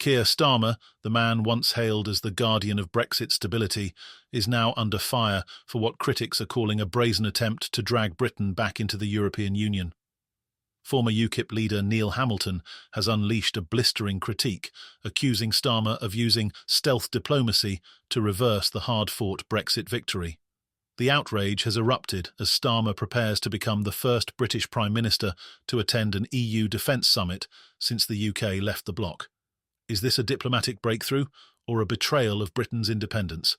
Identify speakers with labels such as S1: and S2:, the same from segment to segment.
S1: Keir Starmer, the man once hailed as the guardian of Brexit stability, is now under fire for what critics are calling a brazen attempt to drag Britain back into the European Union. Former UKIP leader Neil Hamilton has unleashed a blistering critique, accusing Starmer of using stealth diplomacy to reverse the hard-fought Brexit victory. The outrage has erupted as Starmer prepares to become the first British Prime Minister to attend an EU defence summit since the UK left the bloc. Is this a diplomatic breakthrough or a betrayal of Britain's independence?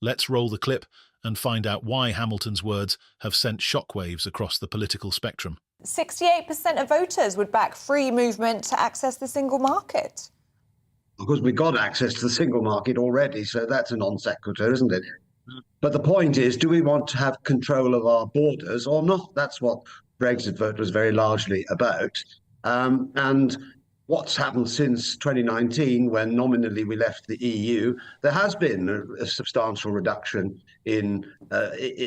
S1: Let's roll the clip and find out why Hamilton's words have sent shockwaves across the political spectrum.
S2: 68% of voters would back free movement to access the single market.
S3: Of course, we've got access to the single market already, so that's a non sequitur, isn't it? But the point is, do we want to have control of our borders or not? That's what Brexit vote was very largely about. And what's happened since 2019, when nominally we left the EU, there has been a substantial reduction in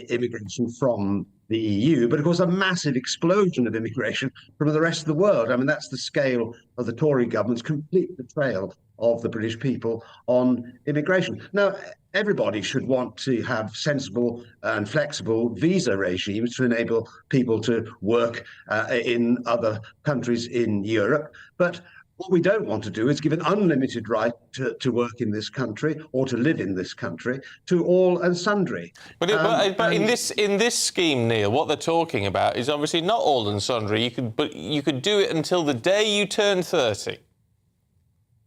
S3: immigration from the EU, but of course a massive explosion of immigration from the rest of the world. I mean, that's the scale of the Tory government's complete betrayal of the British people on immigration. Now, everybody should want to have sensible and flexible visa regimes to enable people to work in other countries in Europe, but what we don't want to do is give an unlimited right to work in this country or to live in this country to all and sundry.
S4: But in this scheme, Neil, what they're talking about is obviously not all and sundry. But you could do it until the day you turn 30.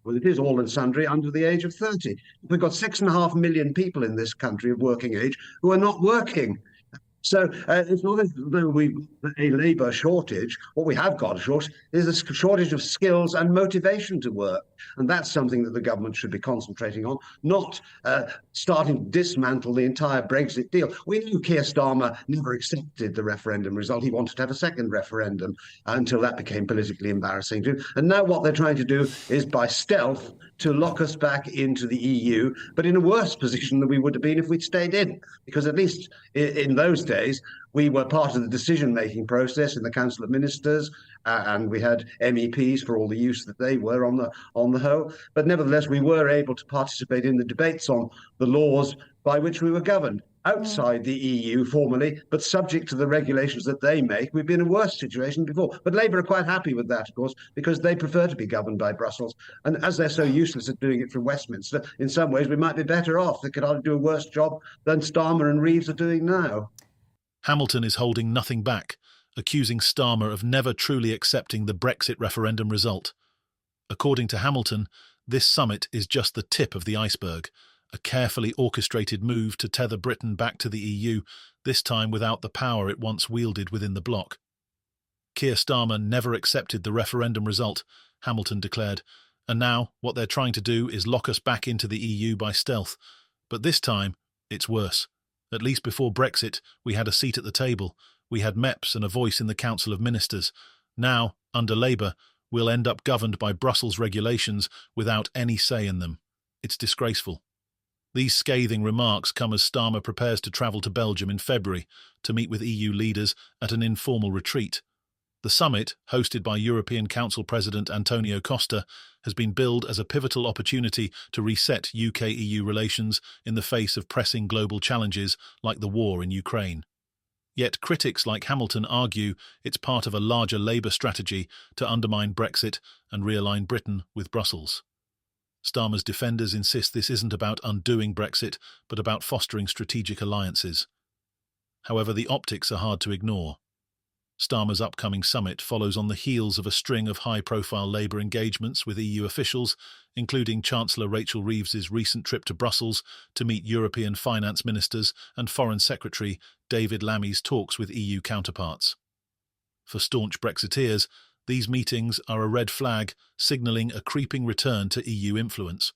S3: Well, it is all and sundry under the age of 30. We've got 6.5 million people in this country of working age who are not working. So it's not as though we've a labour shortage. What we have got is a shortage of skills and motivation to work. And that's something that the government should be concentrating on, not starting to dismantle the entire Brexit deal. We knew Keir Starmer never accepted the referendum result. He wanted to have a second referendum until that became politically embarrassing to him. And now what they're trying to do is, by stealth, to lock us back into the EU, but in a worse position than we would have been if we'd stayed in. Because at least in those days, we were part of the decision-making process in the Council of Ministers, and we had MEPs for all the use that they were on the whole. But nevertheless, we were able to participate in the debates on the laws by which we were governed. Outside the EU formally, but subject to the regulations that they make, we've been in a worse situation before. But Labour are quite happy with that, of course, because they prefer to be governed by Brussels. And as they're so useless at doing it from Westminster, in some ways we might be better off. They could hardly do a worse job than Starmer and Reeves are doing now.
S1: Hamilton is holding nothing back, accusing Starmer of never truly accepting the Brexit referendum result. According to Hamilton, this summit is just the tip of the iceberg, a carefully orchestrated move to tether Britain back to the EU, this time without the power it once wielded within the bloc. Keir Starmer never accepted the referendum result, Hamilton declared, and now what they're trying to do is lock us back into the EU by stealth. But this time, it's worse. At least before Brexit, we had a seat at the table. We had MEPs and a voice in the Council of Ministers. Now, under Labour, we'll end up governed by Brussels regulations without any say in them. It's disgraceful. These scathing remarks come as Starmer prepares to travel to Belgium in February to meet with EU leaders at an informal retreat. The summit, hosted by European Council President Antonio Costa, has been billed as a pivotal opportunity to reset UK-EU relations in the face of pressing global challenges like the war in Ukraine. Yet critics like Hamilton argue it's part of a larger Labour strategy to undermine Brexit and realign Britain with Brussels. Starmer's defenders insist this isn't about undoing Brexit, but about fostering strategic alliances. However, the optics are hard to ignore. Starmer's upcoming summit follows on the heels of a string of high-profile Labour engagements with EU officials, including Chancellor Rachel Reeves's recent trip to Brussels to meet European finance ministers and Foreign Secretary David Lammy's talks with EU counterparts. For staunch Brexiteers, these meetings are a red flag, signalling a creeping return to EU influence.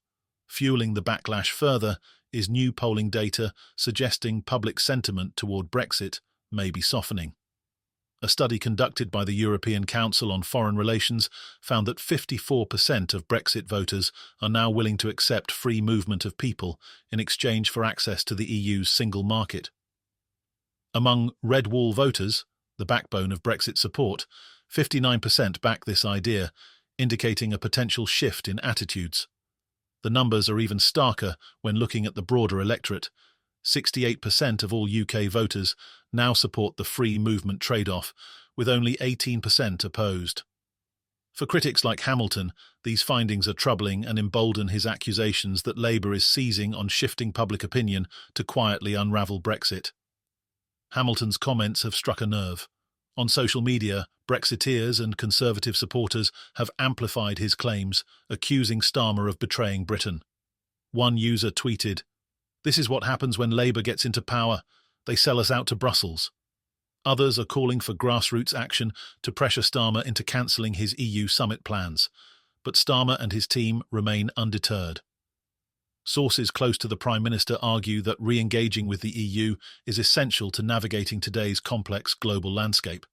S1: Fueling the backlash further is new polling data suggesting public sentiment toward Brexit may be softening. A study conducted by the European Council on Foreign Relations found that 54% of Brexit voters are now willing to accept free movement of people in exchange for access to the EU's single market. Among Red Wall voters, the backbone of Brexit support, 59% back this idea, indicating a potential shift in attitudes. The numbers are even starker when looking at the broader electorate. 68% of all UK voters now support the free movement trade-off, with only 18% opposed. For critics like Hamilton, these findings are troubling and embolden his accusations that Labour is seizing on shifting public opinion to quietly unravel Brexit. Hamilton's comments have struck a nerve. On social media, Brexiteers and Conservative supporters have amplified his claims, accusing Starmer of betraying Britain. One user tweeted, "This is what happens when Labour gets into power. They sell us out to Brussels." Others are calling for grassroots action to pressure Starmer into cancelling his EU summit plans, but Starmer and his team remain undeterred. Sources close to the Prime Minister argue that re-engaging with the EU is essential to navigating today's complex global landscape.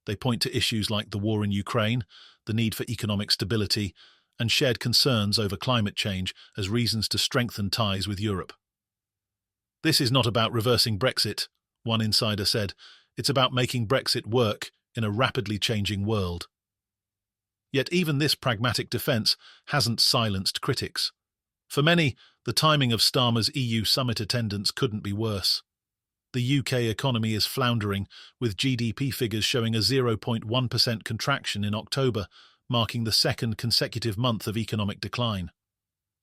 S1: They point to issues like the war in Ukraine, the need for economic stability, and shared concerns over climate change as reasons to strengthen ties with Europe. "This is not about reversing Brexit," one insider said. "It's about making Brexit work in a rapidly changing world." Yet even this pragmatic defence hasn't silenced critics. For many, the timing of Starmer's EU summit attendance couldn't be worse. The UK economy is floundering, with GDP figures showing a 0.1% contraction in October, marking the second consecutive month of economic decline.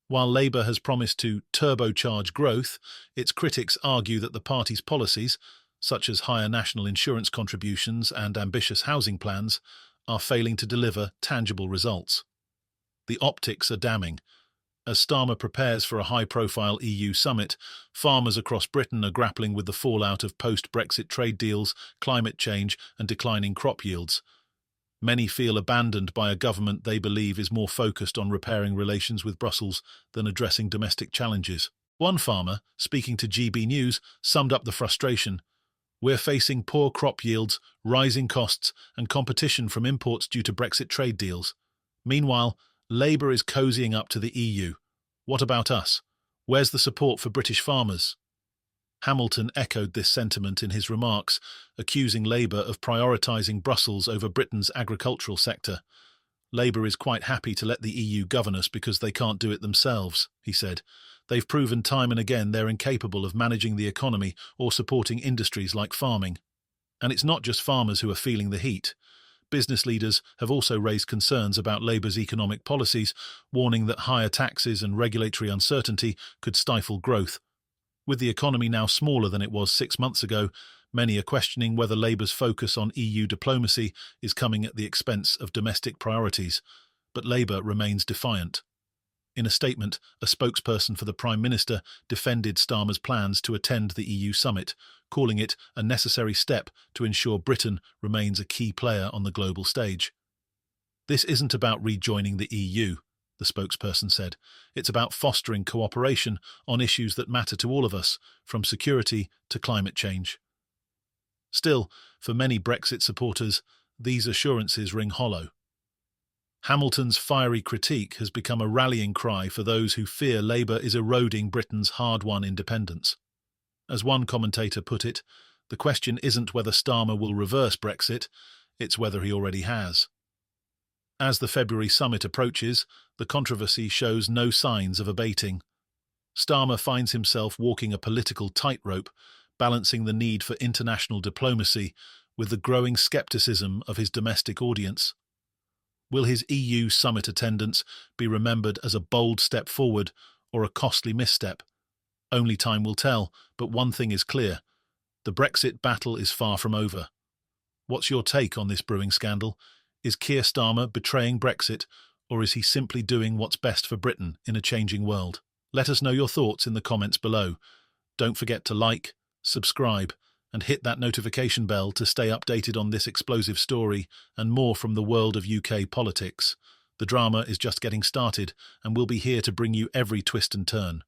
S1: While Labour has promised to turbocharge growth, its critics argue that the party's policies, such as higher national insurance contributions and ambitious housing plans, are failing to deliver tangible results. The optics are damning. As Starmer prepares for a high-profile EU summit, farmers across Britain are grappling with the fallout of post-Brexit trade deals, climate change and declining crop yields. Many feel abandoned by a government they believe is more focused on repairing relations with Brussels than addressing domestic challenges. One farmer, speaking to GB News, summed up the frustration. "We're facing poor crop yields, rising costs and competition from imports due to Brexit trade deals. Meanwhile, Labour is cozying up to the EU. What about us? Where's the support for British farmers?" Hamilton echoed this sentiment in his remarks, accusing Labour of prioritising Brussels over Britain's agricultural sector. "Labour is quite happy to let the EU govern us because they can't do it themselves," he said. "They've proven time and again they're incapable of managing the economy or supporting industries like farming." And it's not just farmers who are feeling the heat. Business leaders have also raised concerns about Labour's economic policies, warning that higher taxes and regulatory uncertainty could stifle growth. With the economy now smaller than it was 6 months ago, many are questioning whether Labour's focus on EU diplomacy is coming at the expense of domestic priorities. But Labour remains defiant. In a statement, a spokesperson for the Prime Minister defended Starmer's plans to attend the EU summit, calling it a necessary step to ensure Britain remains a key player on the global stage. "This isn't about rejoining the EU," the spokesperson said. "It's about fostering cooperation on issues that matter to all of us, from security to climate change." Still, for many Brexit supporters, these assurances ring hollow. Hamilton's fiery critique has become a rallying cry for those who fear Labour is eroding Britain's hard-won independence. As one commentator put it, the question isn't whether Starmer will reverse Brexit, it's whether he already has. As the February summit approaches, the controversy shows no signs of abating. Starmer finds himself walking a political tightrope, balancing the need for international diplomacy with the growing scepticism of his domestic audience. Will his EU summit attendance be remembered as a bold step forward or a costly misstep? Only time will tell, but one thing is clear. The Brexit battle is far from over. What's your take on this brewing scandal? Is Keir Starmer betraying Brexit, or is he simply doing what's best for Britain in a changing world? Let us know your thoughts in the comments below. Don't forget to like, subscribe, and hit that notification bell to stay updated on this explosive story and more from the world of UK politics. The drama is just getting started, and we'll be here to bring you every twist and turn.